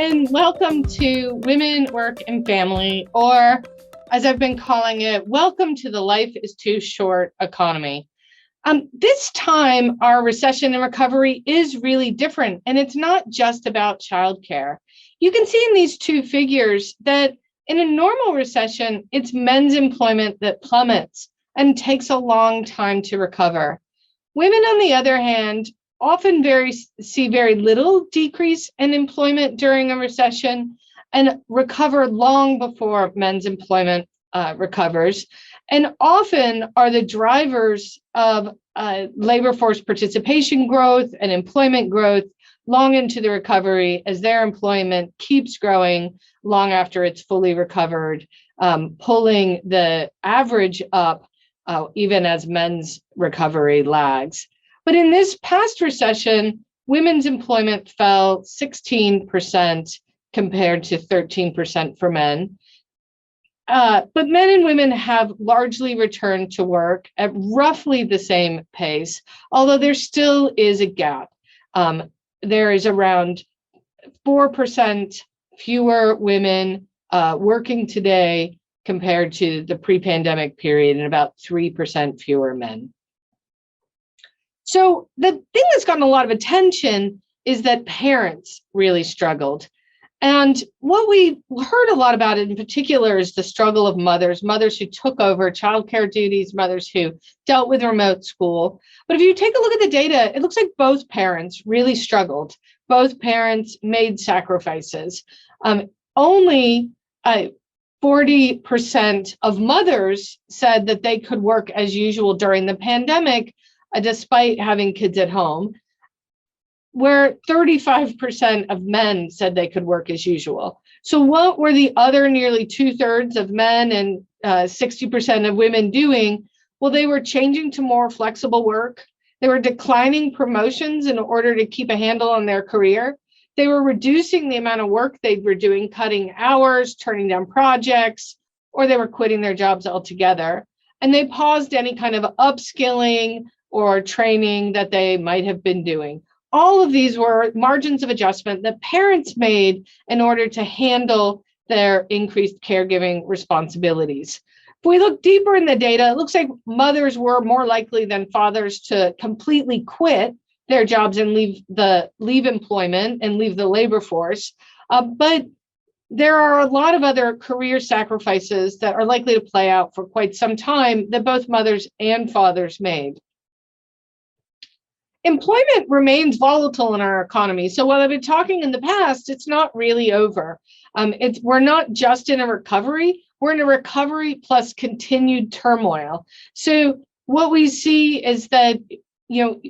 and welcome to Women, Work, and Family, or as I've been calling it, welcome to the Life is Too Short economy. This time, our recession and recovery is really different, and it's not just about childcare. You can see in these two figures that in a normal recession, it's men's employment that plummets and takes a long time to recover. Women, on the other hand, often see very little decrease in employment during a recession and recover long before men's employment recovers, and often are the drivers of labor force participation growth and employment growth long into the recovery as their employment keeps growing long after it's fully recovered, pulling the average up even as men's recovery lags. But in this past recession, women's employment fell 16% compared to 13% for men. But men and women have largely returned to work at roughly the same pace, although there still is a gap. There is around 4% fewer women working today compared to the pre-pandemic period, and about 3% fewer men. So the thing that's gotten a lot of attention is that parents really struggled. And what we heard a lot about in particular is the struggle of mothers who took over childcare duties, mothers who dealt with remote school. But if you take a look at the data, it looks like both parents really struggled. Both parents made sacrifices. Only 40% of mothers said that they could work as usual during the pandemic, despite having kids at home, where 35% of men said they could work as usual. So what were the other nearly 2/3 of men and 60% of women doing? Well, they were changing to more flexible work. They were declining promotions in order to keep a handle on their career. They were reducing the amount of work they were doing, cutting hours, turning down projects, or they were quitting their jobs altogether. And they paused any kind of upskilling or training that they might have been doing. All of these were margins of adjustment that parents made in order to handle their increased caregiving responsibilities. If we look deeper in the data, it looks like mothers were more likely than fathers to completely quit their jobs and leave employment and leave the labor force. But there are a lot of other career sacrifices that are likely to play out for quite some time that both mothers and fathers made. Employment remains volatile in our economy. So while I've been talking in the past, it's not really over. We're not just in a recovery, we're in a recovery plus continued turmoil. So what we see is that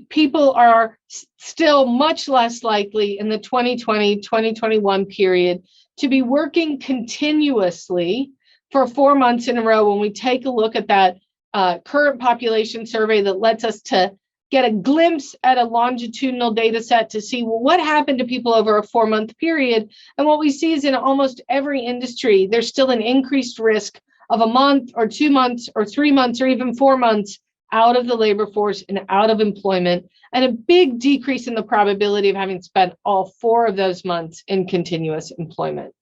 people are still much less likely in the 2020-2021 period to be working continuously for 4 months in a row. When we take a look at that current population survey that lets us to get a glimpse at a longitudinal data set to see, well, what happened to people over a 4-month period. And what we see is in almost every industry, there's still an increased risk of a month or 2 months or 3 months or even 4 months out of the labor force and out of employment, and a big decrease in the probability of having spent all 4 of those months in continuous employment.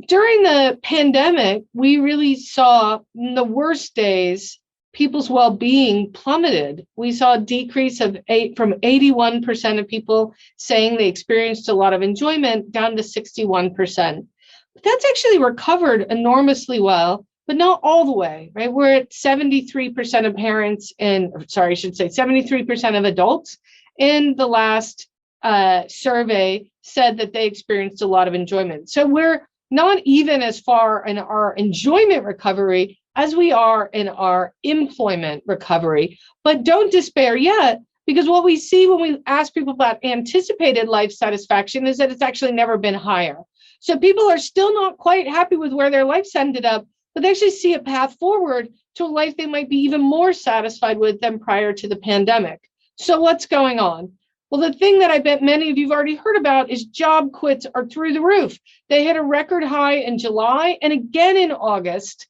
During the pandemic, we really saw in the worst days, people's well-being plummeted. We saw a decrease from 81% of people saying they experienced a lot of enjoyment down to 61%. But that's actually recovered enormously well, but not all the way, right? We're at 73% of parents 73% of adults in the last survey said that they experienced a lot of enjoyment. So we're not even as far in our enjoyment recovery as we are in our employment recovery. But don't despair yet, because what we see when we ask people about anticipated life satisfaction is that it's actually never been higher. So people are still not quite happy with where their lives ended up, but they actually see a path forward to a life they might be even more satisfied with than prior to the pandemic. So what's going on? Well, the thing that I bet many of you have already heard about is job quits are through the roof. They hit a record high in July and again in August,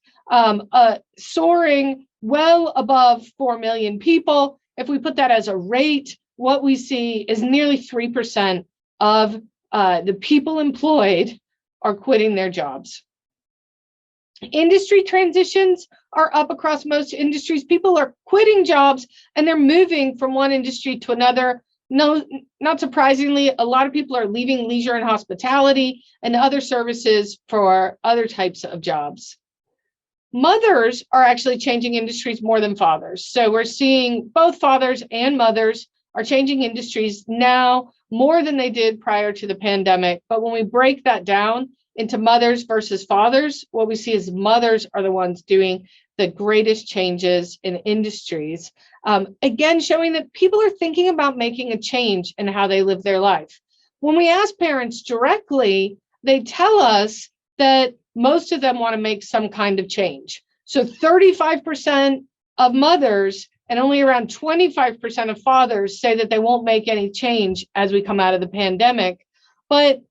soaring well above 4 million people. If we put that as a rate, what we see is nearly 3% of the people employed are quitting their jobs. Industry transitions are up across most industries. People are quitting jobs and they're moving from one industry to another. No, not surprisingly, a lot of people are leaving leisure and hospitality and other services for other types of jobs. Mothers are actually changing industries more than fathers. So we're seeing both fathers and mothers are changing industries now more than they did prior to the pandemic. But when we break that down into mothers versus fathers, what we see is mothers are the ones doing the greatest changes in industries. Again, showing that people are thinking about making a change in how they live their life. When we ask parents directly, they tell us that most of them want to make some kind of change. So 35% of mothers and only around 25% of fathers say that they won't make any change as we come out of the pandemic. But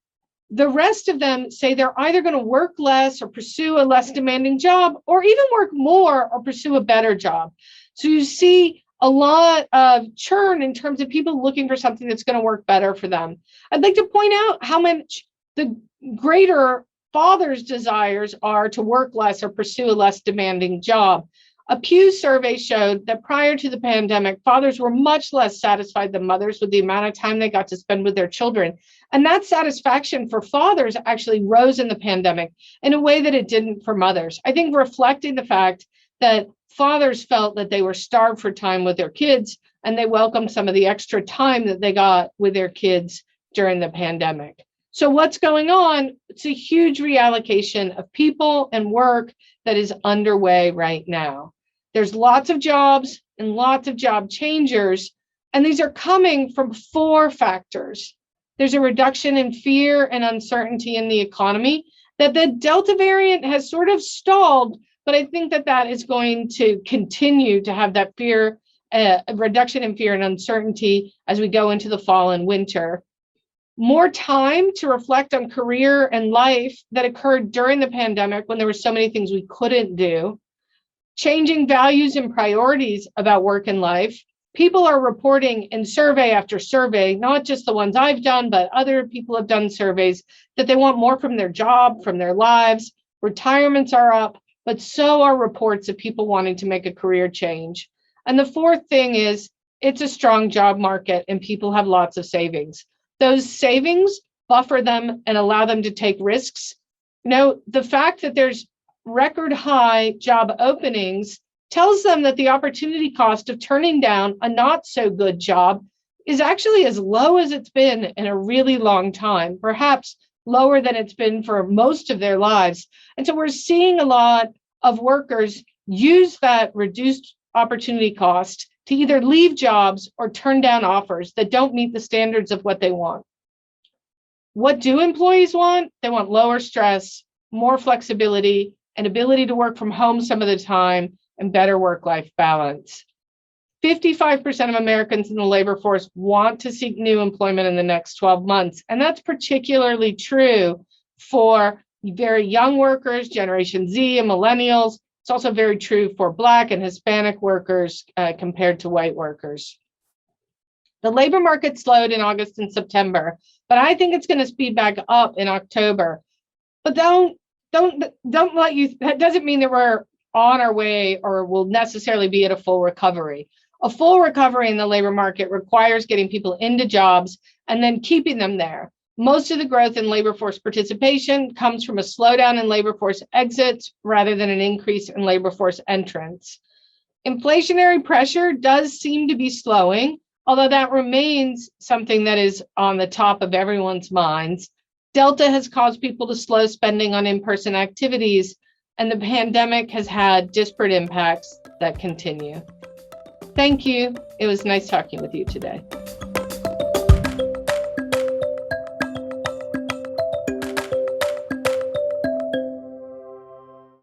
the rest of them say they're either going to work less or pursue a less demanding job, or even work more or pursue a better job. So you see a lot of churn in terms of people looking for something that's going to work better for them. I'd like to point out how much the greater fathers' desires are to work less or pursue a less demanding job. A Pew survey showed that prior to the pandemic, fathers were much less satisfied than mothers with the amount of time they got to spend with their children. And that satisfaction for fathers actually rose in the pandemic in a way that it didn't for mothers. I think reflecting the fact that fathers felt that they were starved for time with their kids, and they welcomed some of the extra time that they got with their kids during the pandemic. So what's going on? It's a huge reallocation of people and work that is underway right now. There's lots of jobs and lots of job changers, and these are coming from 4 factors. There's a reduction in fear and uncertainty in the economy that the Delta variant has sort of stalled, but I think that that is going to continue to have that fear, a reduction in fear and uncertainty as we go into the fall and winter. More time to reflect on career and life that occurred during the pandemic when there were so many things we couldn't do. Changing values and priorities about work and life. People are reporting in survey after survey, not just the ones I've done, but other people have done surveys, that they want more from their job, from their lives. Retirements are up, but so are reports of people wanting to make a career change. And the 4th thing is it's a strong job market and people have lots of savings. Those savings buffer them and allow them to take risks. The fact that there's record high job openings tells them that the opportunity cost of turning down a not so good job is actually as low as it's been in a really long time, perhaps lower than it's been for most of their lives. And so we're seeing a lot of workers use that reduced opportunity cost to either leave jobs or turn down offers that don't meet the standards of what they want. What do employees want? They want lower stress, more flexibility, and ability to work from home some of the time, and better work-life balance. 55% of Americans in the labor force want to seek new employment in the next 12 months. And that's particularly true for very young workers, Generation Z and millennials. It's also very true for Black and Hispanic workers compared to white workers. The labor market slowed in August and September, but I think it's going to speed back up in October. But don't let you, that doesn't mean that we're on our way or will necessarily be at a full recovery. A full recovery in the labor market requires getting people into jobs and then keeping them there. Most of the growth in labor force participation comes from a slowdown in labor force exits rather than an increase in labor force entrance. Inflationary pressure does seem to be slowing, although that remains something that is on the top of everyone's minds. Delta has caused people to slow spending on in-person activities, and the pandemic has had disparate impacts that continue. Thank you. It was nice talking with you today.